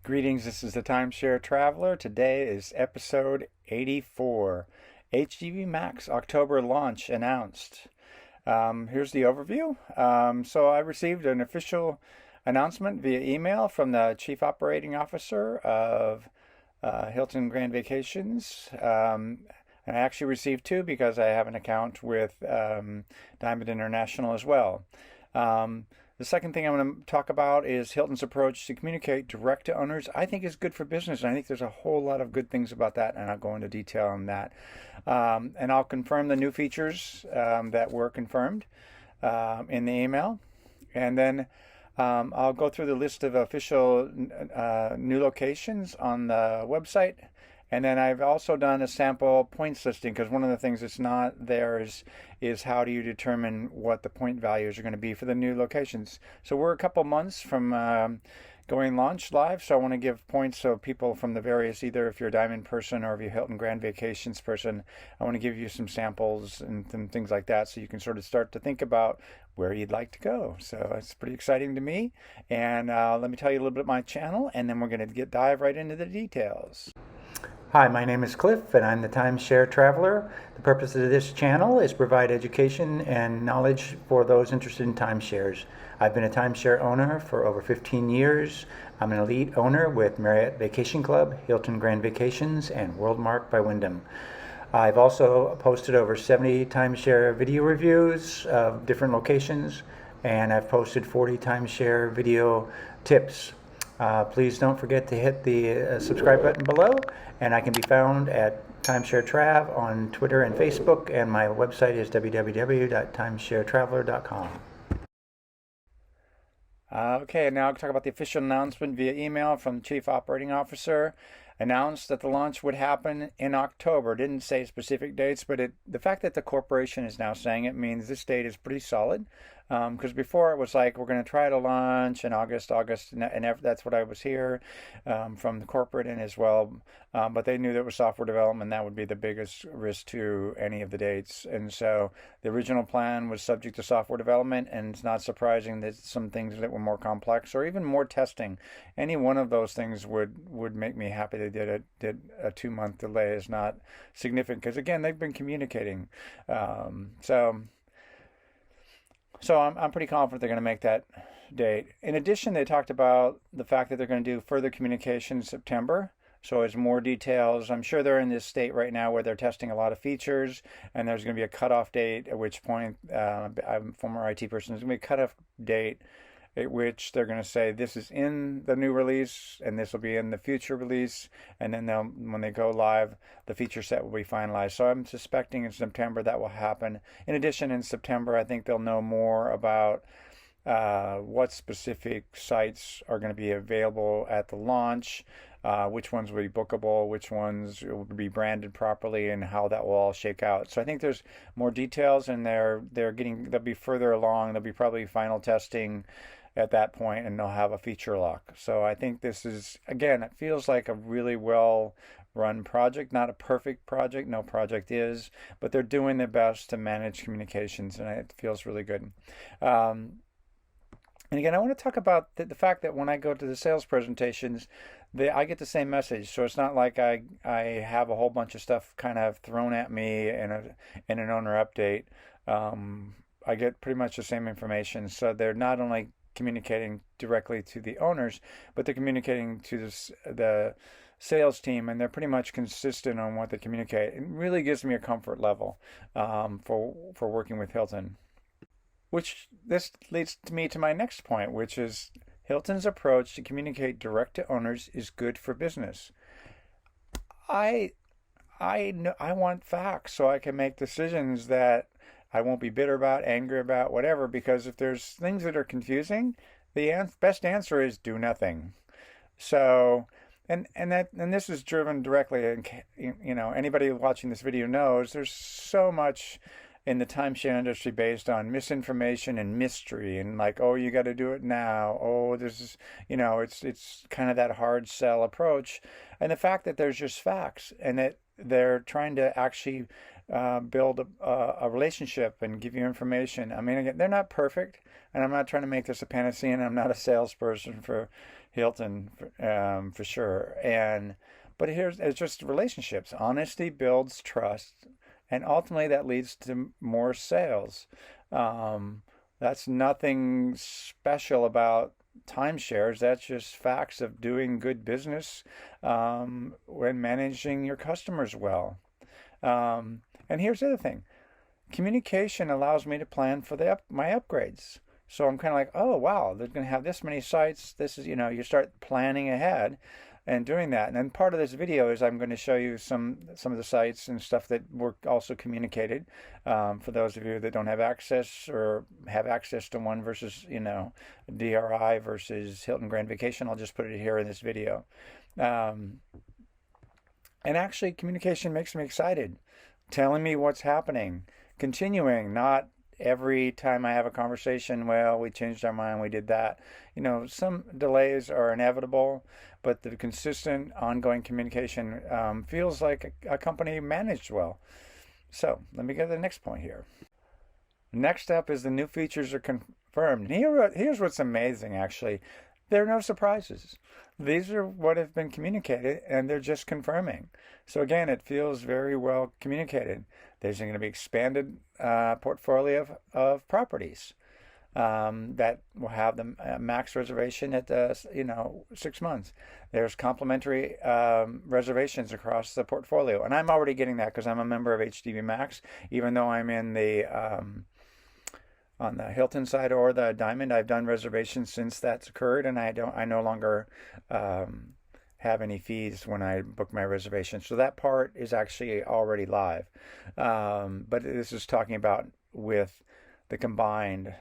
Greetings, this is the Timeshare Traveler. Today is episode 84. HGVMax October launch announced. Here's the overview. So I received an official announcement via email from the Chief Operating Officer of Hilton Grand Vacations. And I actually received two because I have an account with Diamond International as well. The second thing I'm going to talk about is Hilton's approach to communicate direct to owners. I think is good for business, and I think there's a whole lot of good things about that, and I'll go into detail on that. And I'll confirm the new features that were confirmed in the email. And then I'll go through the list of official new locations on the website. And then I've also done a sample points listing because one of the things that's not there is how do you determine what the point values are going to be for the new locations. So we're a couple months from going launch live, so I want to give points so people from the various, either if you're a Diamond person or if you're a Hilton Grand Vacations person, I want to give you some samples and things like that so you can sort of start to think about where you'd like to go. So it's pretty exciting to me. And let me tell you a little bit about my channel, and then we're going to dive right into the details. Hi, my name is Cliff, and I'm the Timeshare Traveler. The purpose of this channel is to provide education and knowledge for those interested in timeshares. I've been a timeshare owner for over 15 years. I'm an elite owner with Marriott Vacation Club, Hilton Grand Vacations, and Worldmark by Wyndham. I've also posted over 70 timeshare video reviews of different locations, and I've posted 40 timeshare video tips. Please don't forget to hit the subscribe button below, and I can be found at Timeshare Trav on Twitter and Facebook, and my website is www.timesharetraveler.com. Okay, now I'll talk about the official announcement via email from the Chief Operating Officer. Announced that the launch would happen in October. Didn't say specific dates, but the fact that the corporation is now saying it means this date is pretty solid. Because before it was like, we're going to try to launch in August, and that's what I was here from the corporate end as well. But they knew that with software development, that would be the biggest risk to any of the dates. And so the original plan was subject to software development, and it's not surprising that some things that were more complex or even more testing, any one of those things would make me happy. They did a 2-month delay is not significant because, again, they've been communicating. So I'm pretty confident they're going to make that date. In addition, they talked about the fact that they're going to do further communication in September. So as more details, I'm sure they're in this state right now where they're testing a lot of features, and there's going to be a cutoff date, at which point, I'm a former IT person, there's going to be a cutoff date at which they're going to say this is in the new release and this will be in the future release, and then when they go live, the feature set will be finalized. So I'm suspecting in September that will happen. In addition, in September, I think they'll know more about what specific sites are going to be available at the launch, which ones will be bookable, which ones will be branded properly, and how that will all shake out. So I think there's more details, and they'll be further along. There'll be probably final testing at that point, and they'll have a feature lock. So I think this is, again, it feels like a really well run project, not a perfect project. No project is, but they're doing their best to manage communications, and it feels really good. And again, I want to talk about the fact that when I go to the sales presentations, I get the same message. So it's not like I have a whole bunch of stuff kind of thrown at me in an owner update. I get pretty much the same information. So they're not only communicating directly to the owners, but they're communicating to the sales team, and they're pretty much consistent on what they communicate. It really gives me a comfort level for working with Hilton. Which this leads me to my next point, which is Hilton's approach to communicate direct to owners is good for business. I want facts so I can make decisions that I won't be bitter about, angry about, whatever, because if there's things that are confusing, the best answer is do nothing. So, and this is driven directly, and anybody watching this video knows there's so much in the timeshare industry based on misinformation and mystery, and like, oh, you got to do it now. Oh, this is, it's kind of that hard sell approach. And the fact that there's just facts, and that they're trying to actually build a relationship and give you information. I mean, again, they're not perfect, and I'm not trying to make this a panacea, and I'm not a salesperson for Hilton for sure. But it's just relationships. Honesty builds trust, and ultimately that leads to more sales. That's nothing special about timeshares. That's just facts of doing good business when managing your customers well. And here's the other thing. Communication allows me to plan for my upgrades. So I'm kind of like, oh, wow, they're going to have this many sites. This is, you start planning ahead and doing that. And then part of this video is I'm going to show you some of the sites and stuff that were also communicated for those of you that don't have access or have access to one versus, DRI versus Hilton Grand Vacation. I'll just put it here in this video. And actually, communication makes me excited. Telling me what's happening, continuing, not every time I have a conversation, well, we changed our mind, we did that. Some delays are inevitable, but the consistent, ongoing communication feels like a company managed well. So let me get to the next point here. Next up is the new features are confirmed. And here's what's amazing, actually. There are no surprises. These are what have been communicated, and they're just confirming. So again, it feels very well communicated. There's going to be expanded portfolio of properties that will have the max reservation at 6 months. There's complimentary reservations across the portfolio, and I'm already getting that because I'm a member of HGVMax, even though I'm in the on the Hilton side or the Diamond. I've done reservations since that's occurred, and I no longer have any fees when I book my reservation. So that part is actually already live. But this is talking about with the combined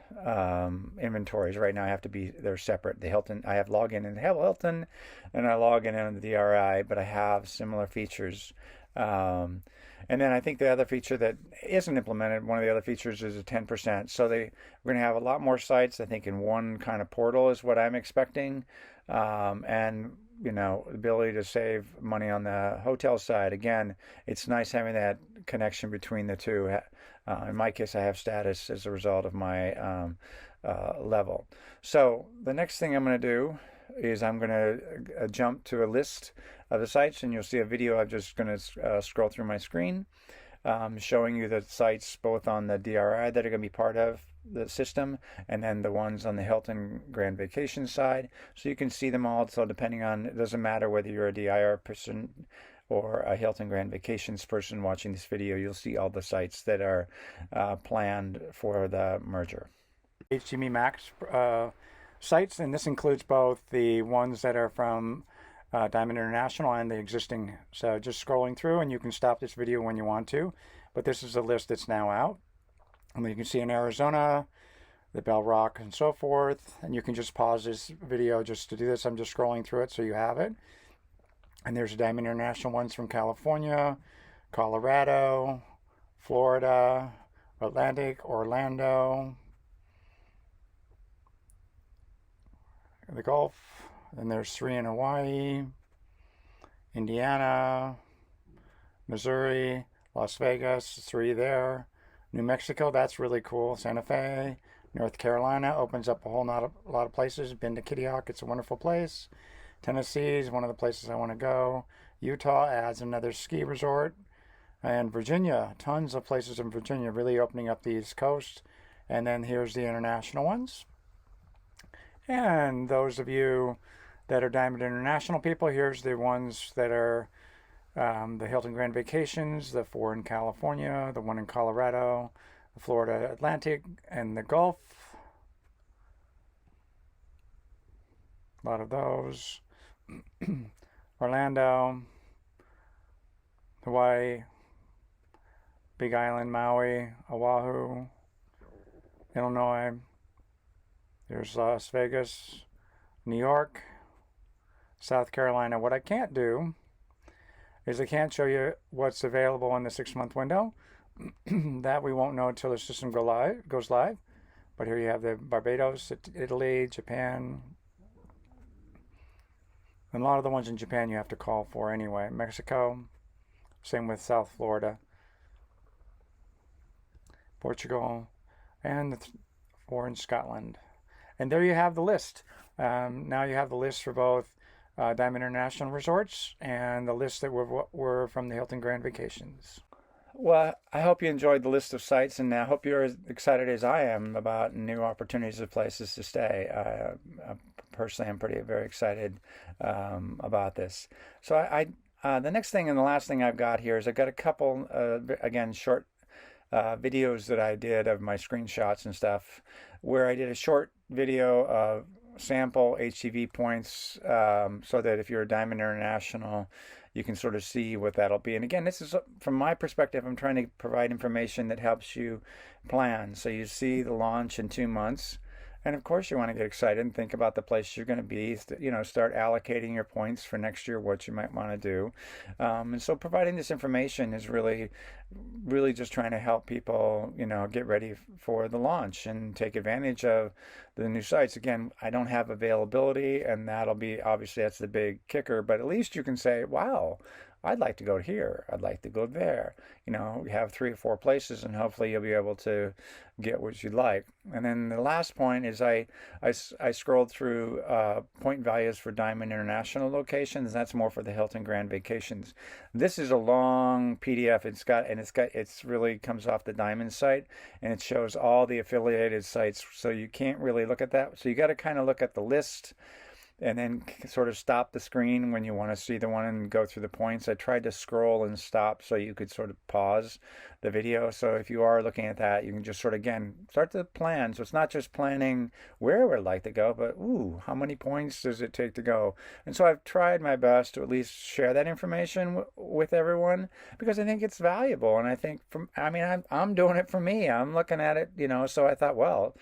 inventories. Right now they're separate. The Hilton, I have login in the Hilton and I log in the DRI, but I have similar features. And then I think the other feature that isn't implemented, one of the other features is a 10%. So we're going to have a lot more sites, I think, in one kind of portal is what I'm expecting. And, the ability to save money on the hotel side. Again, it's nice having that connection between the two. In my case, I have status as a result of my level. So the next thing I'm going to do is I'm going to jump to a list of the sites, and you'll see a video. I'm just going to scroll through my screen, showing you the sites both on the DRI that are going to be part of the system, and then the ones on the Hilton Grand Vacation side. So you can see them all. So depending on, it doesn't matter whether you're a DIR person or a Hilton Grand Vacations person watching this video, you'll see all the sites that are planned for the merger. HGVMax sites, and this includes both the ones that are from Diamond International and the existing. So just scrolling through, and you can stop this video when you want to, but this is the list that's now out. And you can see in Arizona, the Bell Rock and so forth, and you can just pause this video just to do this. I'm just scrolling through it so you have it. And there's Diamond International ones from California, Colorado, Florida, Atlantic, Orlando, the Gulf, and there's 3 in Hawaii, Indiana, Missouri, Las Vegas, 3 there, New Mexico, that's really cool, Santa Fe, North Carolina opens up a lot of places. Been to Kitty Hawk, it's a wonderful place. Tennessee is one of the places I want to go. Utah adds another ski resort, and Virginia, tons of places in Virginia, really opening up the East Coast. And then here's the international ones. And those of you that are Diamond International people, here's the ones that are the Hilton Grand Vacations, the 4 in California, the 1 in Colorado, the Florida Atlantic, and the Gulf. A lot of those. Orlando, Hawaii, Big Island, Maui, Oahu, Illinois. There's Las Vegas, New York, South Carolina. What I can't do is I can't show you what's available in the 6-month window. That we won't know until the system goes live. But here you have the Barbados, Italy, Japan. And a lot of the ones in Japan you have to call for anyway. Mexico, same with South Florida. Portugal, and the 4 in Scotland. And there you have the list. Now you have the list for both Diamond International Resorts and the list that were from the Hilton Grand Vacations. Well, I hope you enjoyed the list of sites, and I hope you're as excited as I am about new opportunities of places to stay. Personally, I'm very excited about this. So the next thing and the last thing I've got here is I've got a couple, again, short videos that I did of my screenshots and stuff, where I did a short video of sample HGV points, so that if you're a Diamond International, you can sort of see what that'll be. And again, this is from my perspective. I'm trying to provide information that helps you plan. So you see the launch in 2 months. And of course, you want to get excited and think about the place you're going to be. Start allocating your points for next year, what you might want to do. And so providing this information is really just trying to help people, get ready for the launch and take advantage of the new sites. Again, I don't have availability, and obviously that's the big kicker, but at least you can say, wow, I'd like to go here. I'd like to go there. You have 3 or 4 places, and hopefully you'll be able to get what you'd like. And then the last point is I scrolled through point values for Diamond International locations. That's more for the Hilton Grand Vacations. This is a long PDF. It's really comes off the Diamond site, and it shows all the affiliated sites. So you can't really look at that. So you got to kind of look at the list and then sort of stop the screen when you want to see the one and go through the points. I tried to scroll and stop so you could sort of pause the video. So if you are looking at that, you can just sort of, again, start to plan. So it's not just planning where I would like to go, but, how many points does it take to go? And so I've tried my best to at least share that information with everyone, because I think it's valuable. And I think I'm doing it for me. I'm looking at it, so I thought, well,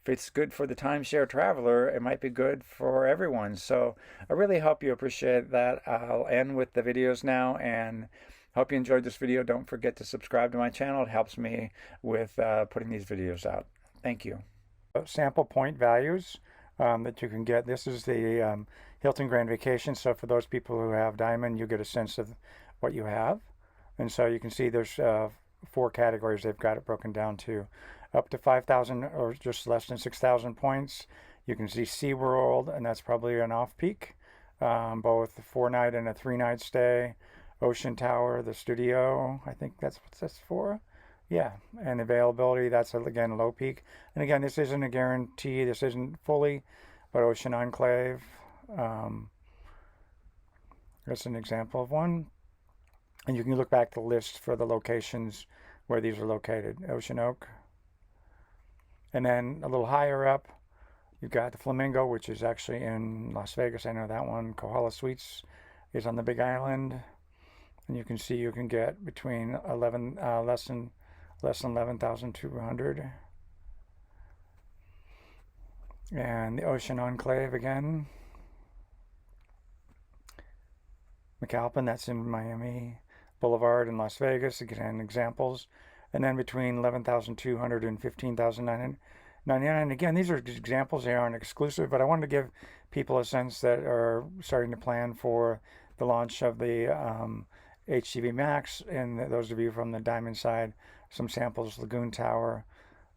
if it's good for the timeshare traveler, it might be good for everyone. So I really hope you appreciate that. I'll end with the videos now, and hope you enjoyed this video. Don't forget to subscribe to my channel. It helps me with putting these videos out. Thank you. Sample point values that you can get. This is the Hilton Grand Vacation. So for those people who have Diamond, you get a sense of what you have. And so you can see there's 4 categories. They've got it broken down to up to 5,000 or just less than 6,000 points. You can see SeaWorld, and that's probably an off-peak. Both a 4-night and a 3-night stay. Ocean Tower, the studio, I think that's what that's for. Yeah, and availability, that's again low peak. And again, this isn't a guarantee. This isn't fully, but Ocean Enclave, that's an example of one. And you can look back the list for the locations where these are located. Ocean Oak. And then a little higher up, you've got the Flamingo, which is actually in Las Vegas. I know that one. Kohala Suites is on the Big Island. And you can see you can get between less than 11,200. And the Ocean Enclave again. McAlpin, that's in Miami. Boulevard in Las Vegas, again, examples. And then between 11,200 and 15,999. Again, these are examples. They aren't exclusive, but I wanted to give people a sense that are starting to plan for the launch of the HGVMax, and those of you from the Diamond side, some samples, Lagoon Tower,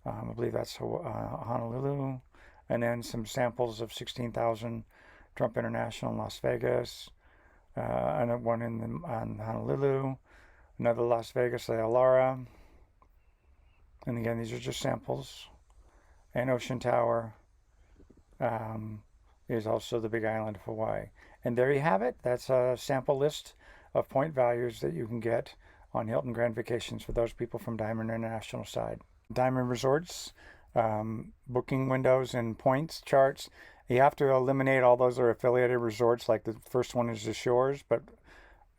I believe that's Honolulu, and then some samples of 16,000 Trump International in Las Vegas, and one on Honolulu, another Las Vegas, the Alara. And again, these are just samples. And Ocean Tower is also the Big Island of Hawaii. And there you have it. That's a sample list of point values that you can get on Hilton Grand Vacations for those people from Diamond International side. Diamond Resorts, booking windows and points charts. You have to eliminate all those that are affiliated resorts, like the first one is the Shores, but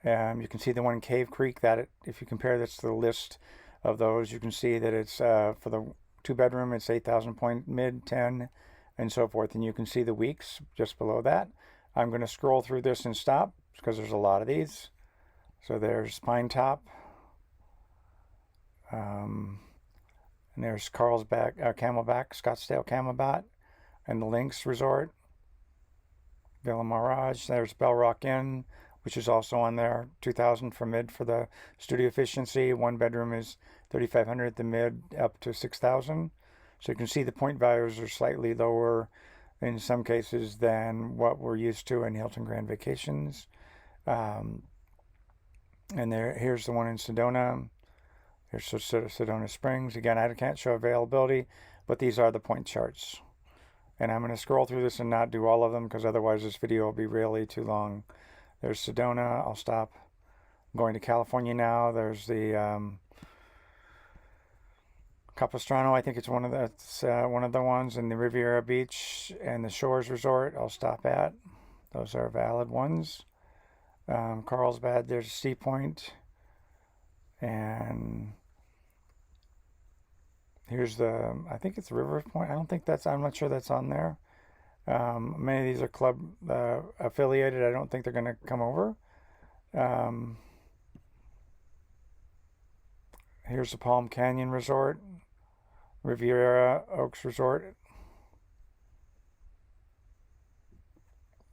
you can see the one in Cave Creek, that if you compare this to the list of those, you can see that it's for the 2-bedroom, it's 8,000 point, mid 10, and so forth. And you can see the weeks just below that. I'm going to scroll through this and stop because there's a lot of these. So there's Pine Top, and there's Camelback, Scottsdale Camelback, and the Lynx Resort, Villa Mirage. There's Bell Rock Inn, which is also on there. 2,000 for mid for the studio efficiency. One bedroom is 3,500 at the mid, up to 6,000. So you can see the point values are slightly lower in some cases than what we're used to in Hilton Grand Vacations. And here's the one in Sedona. Here's Sedona Springs. Again, I can't show availability, but these are the point charts. And I'm going to scroll through this and not do all of them because otherwise this video will be really too long. There's Sedona. I'll stop. I'm going to California now. There's the Capistrano. I think it's one of the ones in the Riviera Beach and the Shores Resort. I'll stop at. Those are valid ones. Carlsbad. There's Sea Point. And here's I think it's River Point. I'm not sure that's on there. Many of these are club affiliated. I don't think they're going to come over. Here's the Palm Canyon Resort, Riviera Oaks Resort.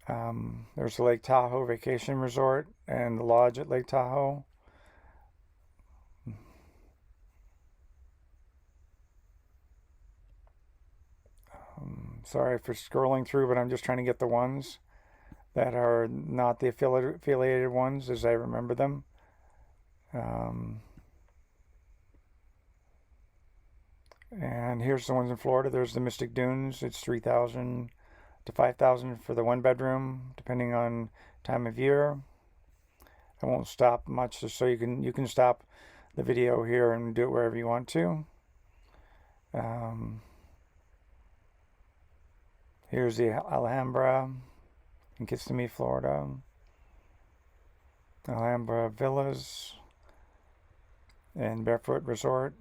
There's the Lake Tahoe Vacation Resort and the Lodge at Lake Tahoe. Sorry for scrolling through, but I'm just trying to get the ones that are not the affiliated ones as I remember them. And here's the ones in Florida. There's the Mystic Dunes. It's 3,000 to 5,000 for the one bedroom, depending on time of year. I won't stop much, just so you can stop the video here and do it wherever you want to. Here's the Alhambra in Kissimmee, Florida. Alhambra Villas and Barefoot Resort.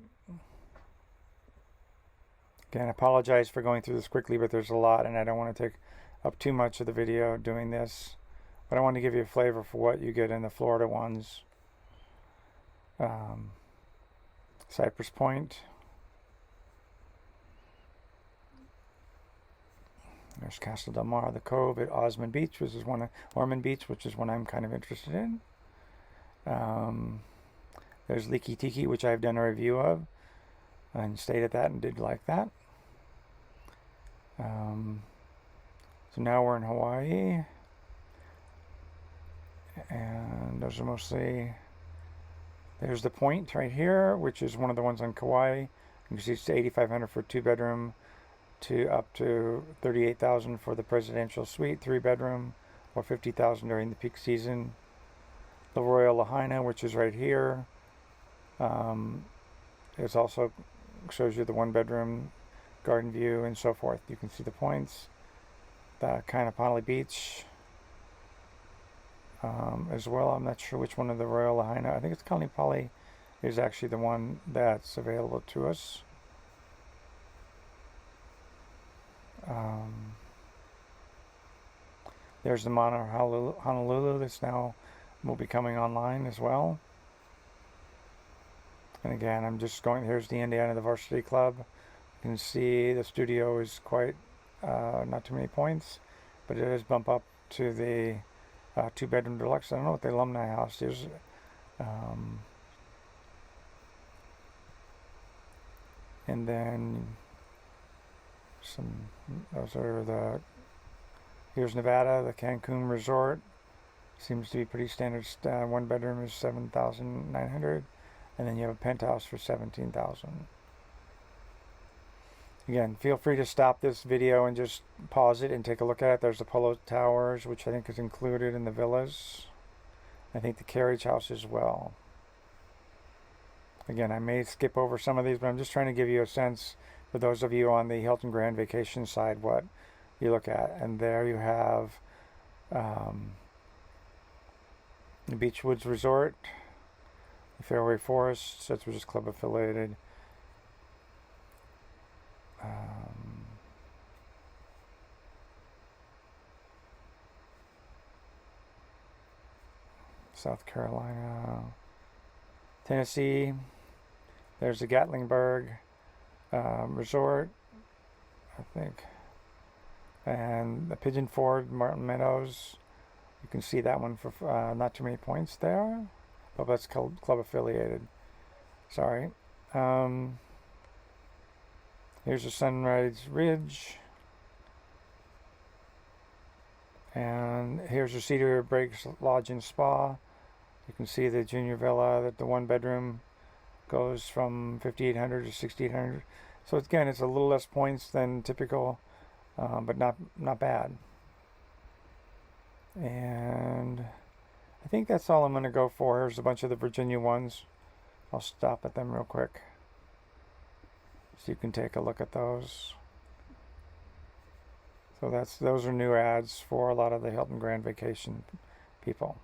Again, I apologize for going through this quickly, but there's a lot and I don't want to take up too much of the video doing this. But I want to give you a flavor for what you get in the Florida ones. Cypress Point. There's Castle Del Mar, the Cove at Ormond Beach, which is one I'm kind of interested in. There's Leaky Tiki, which I've done a review of and stayed at that and did like that. So now we're in Hawaii, and those are mostly. There's the Point right here, which is one of the ones on Kauai. You can see it's $8,500 for 2-bedroom. To up to $38,000 for the presidential suite, 3-bedroom, or $50,000 during the peak season. The Royal Lahaina, which is right here, it also shows you the 1-bedroom, garden view, and so forth. You can see the points. The Kaanapali Beach as well. I'm not sure which one of the Royal Lahaina. I think it's Kaanapali is actually the one that's available to us. There's the Mana Honolulu that's now will be coming online as well. And again, I'm just going. Here's the Indiana, the Varsity Club. You can see the studio is quite not too many points, but it does bump up to the 2-bedroom deluxe. I don't know what the Alumni House is. And then here's Nevada, the Cancun Resort. Seems to be pretty standard. 1-bedroom is $7,900, and then you have a penthouse for $17,000. Again, feel free to stop this video and just pause it and take a look at it. There's the Polo Towers, which I think is included in the villas. I think the Carriage House as well. Again, I may skip over some of these, but I'm just trying to give you a sense for those of you on the Hilton Grand Vacation side what you look at. And there you have the Beachwoods Resort, the Fairway Forests, that's which is club affiliated. South Carolina, Tennessee. There's the Gatlinburg Resort, I think, and the Pigeon Forge, Martin Meadows, You can see that one for not too many points there. Oh, that's club affiliated. Sorry. Here's the Sunrise Ridge. And here's the Cedar Breaks Lodge and Spa. You can see the junior villa, that the one bedroom goes from 5,800 to 6,800. So again, it's a little less points than typical, but not bad. And I think that's all I'm going to go for. Here's a bunch of the Virginia ones. I'll stop at them real quick so you can take a look at those. So those are new ads for a lot of the Hilton Grand Vacation people.